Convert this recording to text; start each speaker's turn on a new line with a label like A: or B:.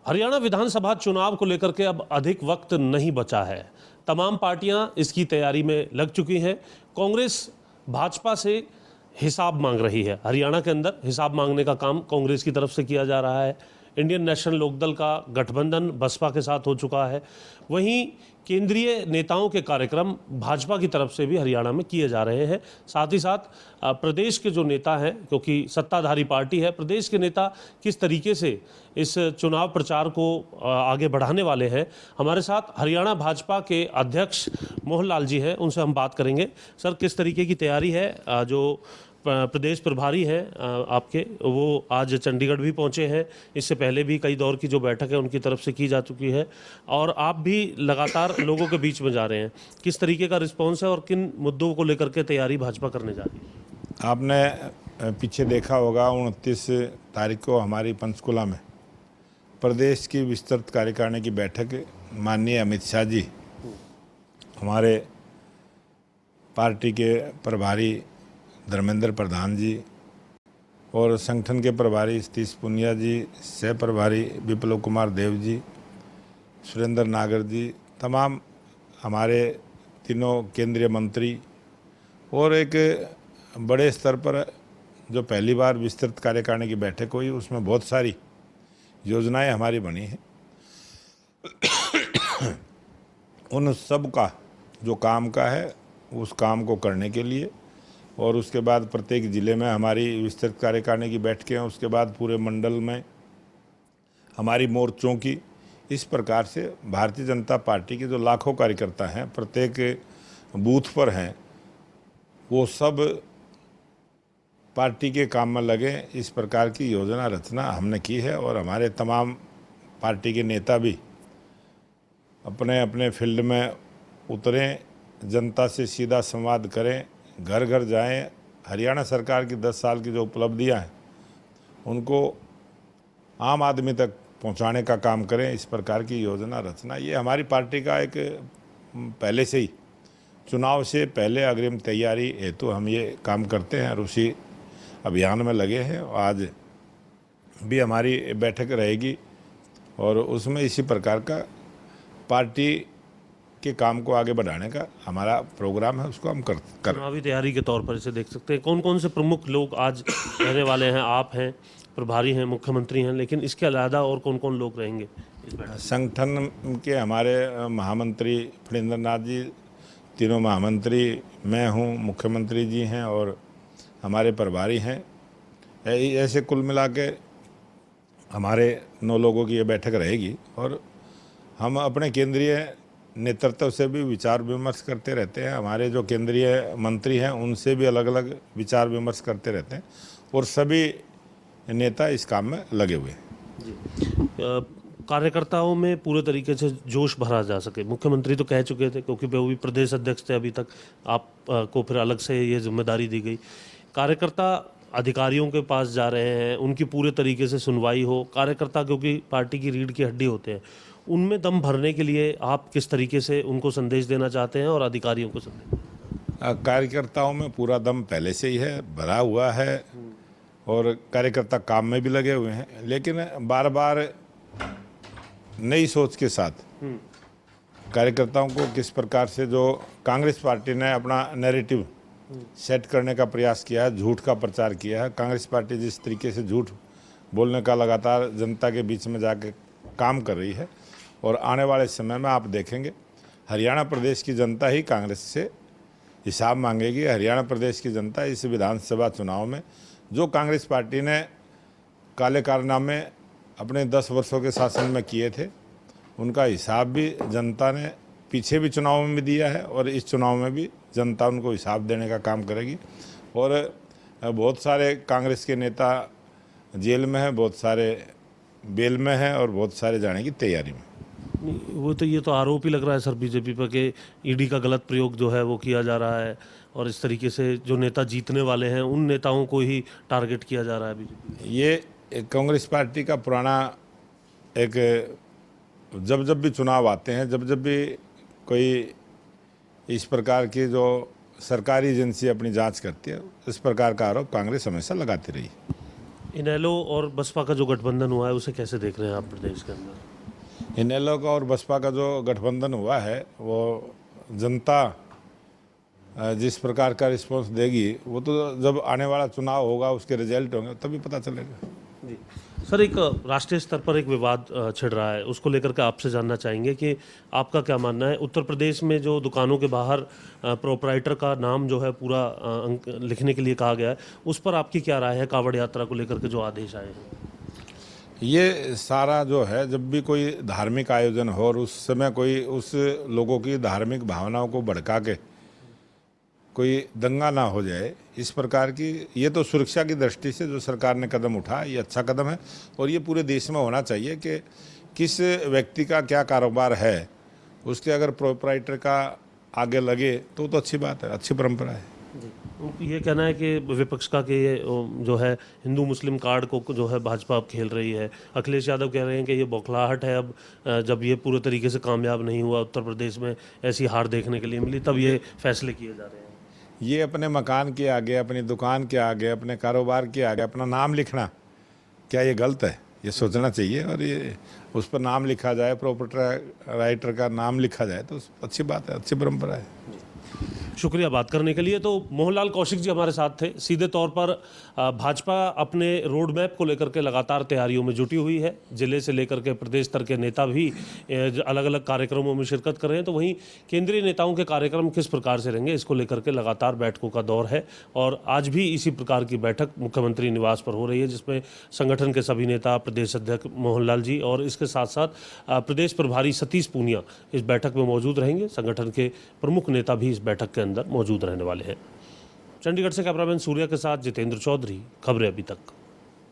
A: हरियाणा विधानसभा चुनाव को लेकर के अब अधिक वक्त नहीं बचा है। तमाम पार्टियां इसकी तैयारी में लग चुकी हैं। कांग्रेस भाजपा से हिसाब मांग रही है। हरियाणा के अंदर हिसाब मांगने का काम कांग्रेस की तरफ से किया जा रहा है। इंडियन नेशनल लोकदल का गठबंधन बसपा के साथ हो चुका है। वहीं केंद्रीय नेताओं के कार्यक्रम भाजपा की तरफ से भी हरियाणा में किए जा रहे हैं। साथ ही साथ प्रदेश के जो नेता हैं, क्योंकि सत्ताधारी पार्टी है, प्रदेश के नेता किस तरीके से इस चुनाव प्रचार को आगे बढ़ाने वाले हैं। हमारे साथ हरियाणा भाजपा के अध्यक्ष मोहन लाल जी हैं, उनसे हम बात करेंगे। सर, किस तरीके की तैयारी है? जो प्रदेश प्रभारी हैं आपके, वो आज चंडीगढ़ भी पहुंचे हैं। इससे पहले भी कई दौर की जो बैठक है उनकी तरफ से की जा चुकी है, और आप भी लगातार लोगों के बीच में जा रहे हैं। किस तरीके का रिस्पॉन्स है और किन मुद्दों को लेकर के तैयारी भाजपा करने जा रही है?
B: आपने पीछे देखा होगा 29 तारीख को हमारी पंचकुला में प्रदेश की विस्तृत कार्यकारिणी की बैठक माननीय अमित शाह जी, हमारे पार्टी के प्रभारी धर्मेंद्र प्रधान जी और संगठन के प्रभारी सतीश पुनिया जी, सह प्रभारी विप्लव कुमार देव जी, सुरेंद्र नागर जी, तमाम हमारे तीनों केंद्रीय मंत्री और एक बड़े स्तर पर जो पहली बार विस्तृत कार्यकारिणी की बैठक हुई, उसमें बहुत सारी योजनाएं हमारी बनी हैं। उन सब का जो काम का है उस काम को करने के लिए, और उसके बाद प्रत्येक ज़िले में हमारी विस्तृत कार्यकारिणी की बैठकें हैं। उसके बाद पूरे मंडल में हमारी मोर्चों की, इस प्रकार से भारतीय जनता पार्टी के जो लाखों कार्यकर्ता हैं प्रत्येक बूथ पर हैं, वो सब पार्टी के काम में लगे। इस प्रकार की योजना रचना हमने की है, और हमारे तमाम पार्टी के नेता भी अपने अपने फील्ड में उतरें, जनता से सीधा संवाद करें, घर घर जाएं। हरियाणा सरकार की 10 साल की जो उपलब्धियां हैं उनको आम आदमी तक पहुंचाने का काम करें। इस प्रकार की योजना रचना, ये हमारी पार्टी का एक पहले से ही चुनाव से पहले अग्रिम तैयारी हेतु हम ये काम करते हैं और उसी अभियान में लगे हैं। आज भी हमारी बैठक रहेगी और उसमें इसी प्रकार का पार्टी के काम को आगे बढ़ाने का हमारा प्रोग्राम है, उसको हम कर
A: चुनावी तैयारी के तौर पर इसे देख सकते हैं। कौन कौन से प्रमुख लोग आज रहने वाले हैं? आप हैं, प्रभारी हैं, मुख्यमंत्री हैं, लेकिन इसके अलावा और कौन कौन लोग रहेंगे इस बैठक?
B: संगठन के हमारे महामंत्री फणींद्र नाथ जी, तीनों महामंत्री, मैं हूँ, मुख्यमंत्री जी हैं और हमारे प्रभारी हैं। ऐसे कुल मिला के हमारे 9 लोगों की ये बैठक रहेगी, और हम अपने केंद्रीय नेतृत्व से भी विचार विमर्श करते रहते हैं। हमारे जो केंद्रीय मंत्री हैं उनसे भी अलग अलग विचार विमर्श करते रहते हैं, और सभी नेता इस काम में लगे हुए हैं।
A: कार्यकर्ताओं में पूरे तरीके से जोश भरा जा सके, मुख्यमंत्री तो कह चुके थे, क्योंकि वो भी प्रदेश अध्यक्ष थे अभी तक, आप को फिर अलग से ये जिम्मेदारी दी गई। कार्यकर्ता अधिकारियों के पास जा रहे हैं, उनकी पूरे तरीके से सुनवाई हो। कार्यकर्ता क्योंकि पार्टी की रीढ़ की हड्डी होते हैं, उनमें दम भरने के लिए आप किस तरीके से उनको संदेश देना चाहते हैं और अधिकारियों को संदेश?
B: कार्यकर्ताओं में पूरा दम पहले से ही है, भरा हुआ है, और कार्यकर्ता काम में भी लगे हुए हैं, लेकिन बार बार नई सोच के साथ कार्यकर्ताओं को किस प्रकार से जो कांग्रेस पार्टी ने अपना नैरेटिव सेट करने का प्रयास किया है, झूठ का प्रचार किया है। कांग्रेस पार्टी जिस तरीके से झूठ बोलने का लगातार जनता के बीच में जाके काम कर रही है, और आने वाले समय में आप देखेंगे हरियाणा प्रदेश की जनता ही कांग्रेस से हिसाब मांगेगी। हरियाणा प्रदेश की जनता इस विधानसभा चुनाव में जो कांग्रेस पार्टी ने काले कारनामे अपने 10 वर्षों के शासन में किए थे, उनका हिसाब भी जनता ने पीछे भी चुनाव में भी दिया है, और इस चुनाव में भी जनता उनको हिसाब देने का काम करेगी। और बहुत सारे कांग्रेस के नेता जेल में हैं, बहुत सारे बेल में हैं, और बहुत सारे जाने की तैयारी में।
A: वो तो ये तो आरोप ही लग रहा है सर बीजेपी पर कि ईडी का गलत प्रयोग जो है वो किया जा रहा है, और इस तरीके से जो नेता जीतने वाले हैं उन नेताओं को ही टारगेट किया जा रहा है बीजेपी।
B: ये कांग्रेस पार्टी का पुराना एक, जब जब भी चुनाव आते हैं, जब जब भी कोई इस प्रकार की जो सरकारी एजेंसी अपनी जांच करती है, इस प्रकार का आरोप कांग्रेस हमेशा लगाती रही।
A: इनेलो और बसपा का जो गठबंधन हुआ है उसे कैसे देख रहे हैं आप प्रदेश के अंदर?
B: इनेलो का और बसपा का जो गठबंधन हुआ है वो जनता जिस प्रकार का रिस्पांस देगी वो तो जब आने वाला चुनाव होगा उसके रिजल्ट होंगे तभी पता चलेगा।
A: जी सर, एक राष्ट्रीय स्तर पर एक विवाद छिड़ रहा है, उसको लेकर के आपसे जानना चाहेंगे कि आपका क्या मानना है। उत्तर प्रदेश में जो दुकानों के बाहर प्रोपराइटर का नाम जो है पूरा अंक लिखने के लिए कहा गया है, उस पर आपकी क्या राय है? कांवड़ यात्रा को लेकर के जो आदेश आए हैं,
B: ये सारा जो है जब भी कोई धार्मिक आयोजन हो और उस समय कोई उस लोगों की धार्मिक भावनाओं को भड़का के कोई दंगा ना हो जाए, इस प्रकार की, ये तो सुरक्षा की दृष्टि से जो सरकार ने कदम उठाया ये अच्छा कदम है और ये पूरे देश में होना चाहिए कि किस व्यक्ति का क्या कारोबार है उसके अगर प्रोपराइटर का आगे लगे तो अच्छी बात है, अच्छी परंपरा है।
A: जी ये कहना है कि विपक्ष का कि ये जो है हिंदू मुस्लिम कार्ड को जो है भाजपा अब खेल रही है। अखिलेश यादव कह रहे हैं कि ये बौखलाहट है, अब जब ये पूरे तरीके से कामयाब नहीं हुआ, उत्तर प्रदेश में ऐसी हार देखने के लिए मिली, तब ये फैसले किए जा रहे हैं।
B: ये अपने मकान के आगे, अपनी दुकान के आगे, अपने कारोबार के आगे अपना नाम लिखना क्या ये गलत है? ये सोचना चाहिए और ये उस पर नाम लिखा जाए, प्रोपराइटर का नाम लिखा जाए तो अच्छी बात है, अच्छी परंपरा है।
A: शुक्रिया बात करने के लिए। तो मोहनलाल कौशिक जी हमारे साथ थे। सीधे तौर पर भाजपा अपने रोड मैप को लेकर के लगातार तैयारियों में जुटी हुई है। जिले से लेकर के प्रदेश स्तर के नेता भी अलग अलग कार्यक्रमों में शिरकत कर रहे हैं, तो वहीं केंद्रीय नेताओं के कार्यक्रम किस प्रकार से रहेंगे इसको लेकर के लगातार बैठकों का दौर है। और आज भी इसी प्रकार की बैठक मुख्यमंत्री निवास पर हो रही है, जिसमें संगठन के सभी नेता, प्रदेश अध्यक्ष मोहनलाल जी और इसके साथ साथ प्रदेश प्रभारी सतीश पूनिया इस बैठक में मौजूद रहेंगे। संगठन के प्रमुख नेता भी इस बैठक के अंदर मौजूद रहने वाले हैं। चंडीगढ़ से कैमरामैन सूर्या के साथ जितेंद्र चौधरी, खबरें अभी तक।